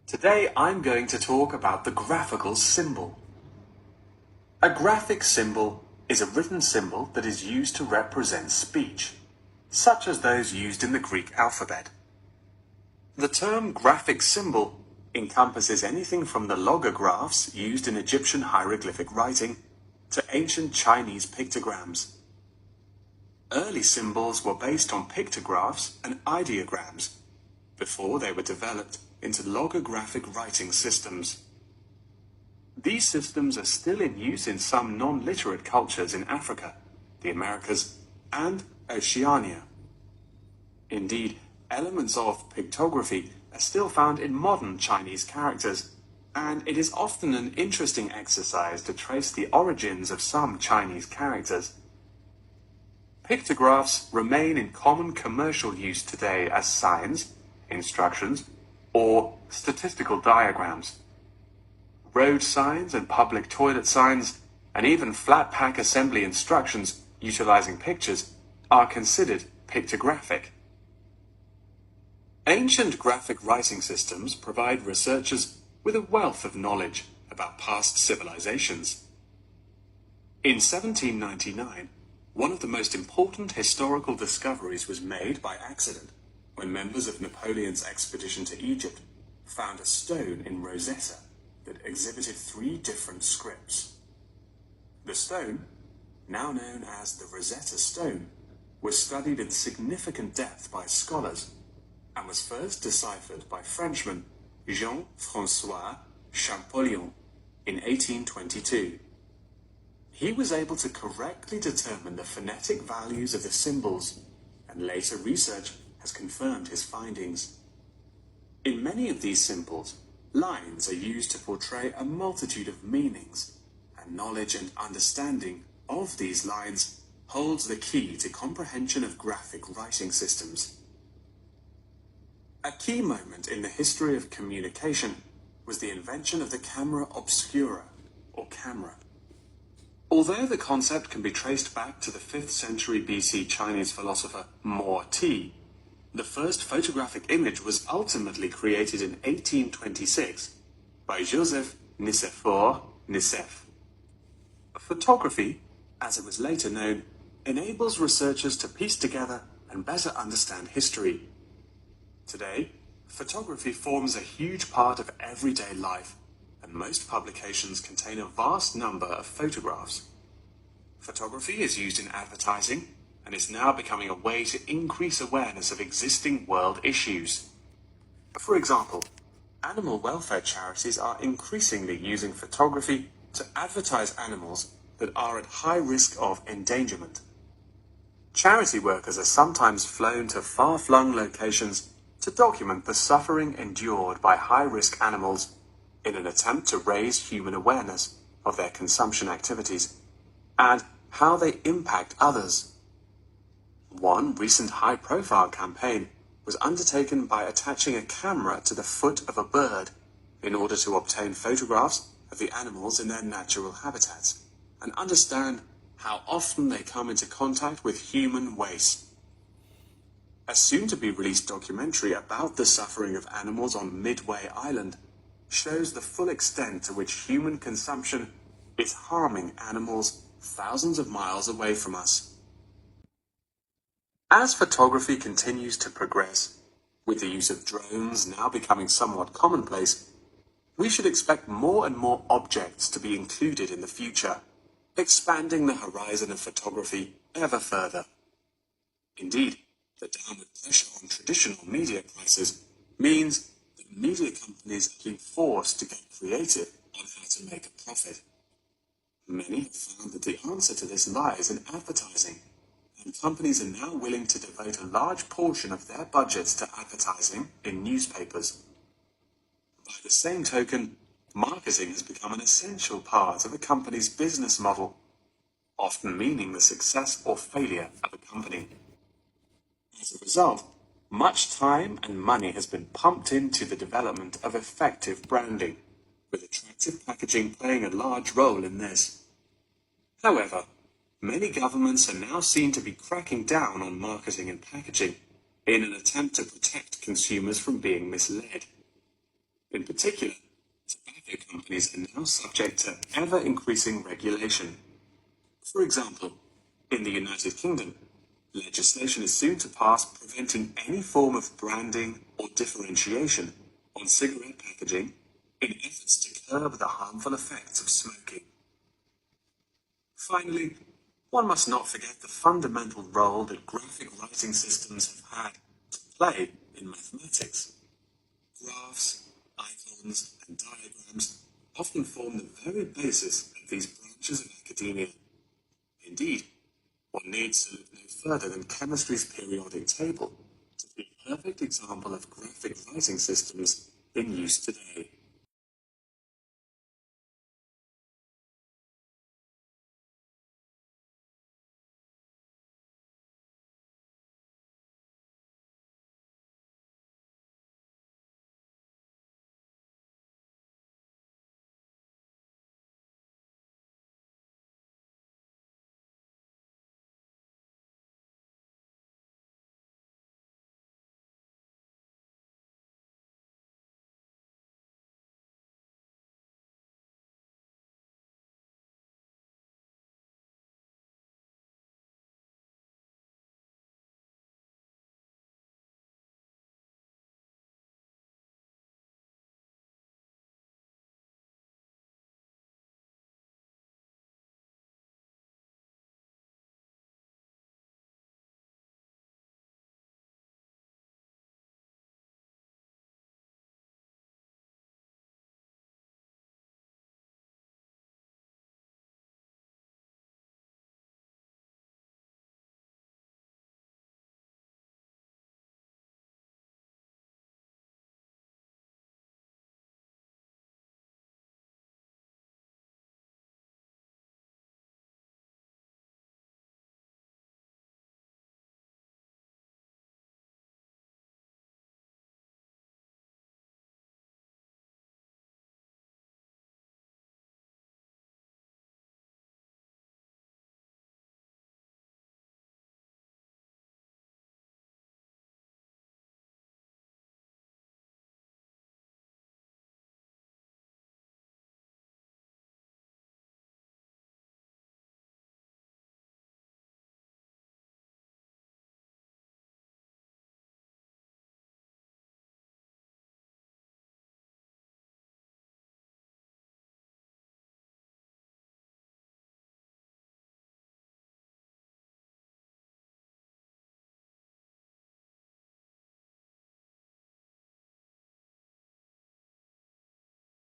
Today I'm going to talk about the graphical symbol. A graphic symbol is a written symbol that is used to represent speech, such as those used in the Greek alphabet. The term graphic symbol encompasses anything from the logographs used in Egyptian hieroglyphic writing to ancient Chinese pictograms. Early symbols were based on pictographs and ideograms before they were developed into logographic writing systems. These systems are still in use in some non-literate cultures in Africa, the Americas, and Oceania. Indeed, elements of pictography are still found in modern Chinese characters, and it is often an interesting exercise to trace the origins of some Chinese characters. Pictographs remain in common commercial use today as signs, instructions, or statistical diagrams. Road signs and public toilet signs, and even flat pack assembly instructions utilizing pictures, are considered pictographic. Ancient graphic writing systems provide researchers with a wealth of knowledge about past civilizations. In 1799, one of the most important historical discoveries was made by accident when members of Napoleon's expedition to Egypt found a stone in Rosetta that exhibited 3 different scripts. The stone, now known as the Rosetta Stone, was studied in significant depth by scholars and was first deciphered by Frenchman Jean-François Champollion in 1822. He was able to correctly determine the phonetic values of the symbols, and later research has confirmed his findings. In many of these symbols, lines are used to portray a multitude of meanings, and knowledge and understanding of these lines holds the key to comprehension of graphic writing systems. A key moment in the history of communication was the invention of the camera obscura, or camera. Although the concept can be traced back to the 5th century BC Chinese philosopher Mo Ti, the first photographic image was ultimately created in 1826 by Joseph Nicephore Nicephh. Photography, as it was later known, enables researchers to piece together and better understand history. Today, photography forms a huge part of everyday life, and most publications contain a vast number of photographs. Photography is used in advertising, and is now becoming a way to increase awareness of existing world issues. For example, animal welfare charities are increasingly using photography to advertise animals that are at high risk of endangerment. Charity workers are sometimes flown to far-flung locations to document the suffering endured by high-risk animals in an attempt to raise human awareness of their consumption activities and how they impact others. One recent high-profile campaign was undertaken by attaching a camera to the foot of a bird in order to obtain photographs of the animals in their natural habitats and understand how often they come into contact with human waste. A soon-to-be-released documentary about the suffering of animals on Midway Island shows the full extent to which human consumption is harming animals thousands of miles away from us. As photography continues to progress, with the use of drones now becoming somewhat commonplace, we should expect more and more objects to be included in the future, expanding the horizon of photography ever further. Indeed, the downward pressure on traditional media prices means that media companies have been forced to get creative on how to make a profit. Many have found that the answer to this lies in advertising, and companies are now willing to devote a large portion of their budgets to advertising in newspapers. By the same token, marketing has become an essential part of a company's business model, often meaning the success or failure of a company. As a result, much time and money has been pumped into the development of effective branding, with attractive packaging playing a large role in this. However, many governments are now seen to be cracking down on marketing and packaging in an attempt to protect consumers from being misled. In particular, tobacco companies are now subject to ever-increasing regulation. For example, in the United Kingdom, legislation is soon to pass preventing any form of branding or differentiation on cigarette packaging in efforts to curb the harmful effects of smoking. Finally, one must not forget the fundamental role that graphic writing systems have had to play in mathematics. Graphs, icons, and diagrams often form the very basis of these branches of academia. Indeed, one needs to look no further than chemistry's periodic table to be a perfect example of graphic writing systems in use today.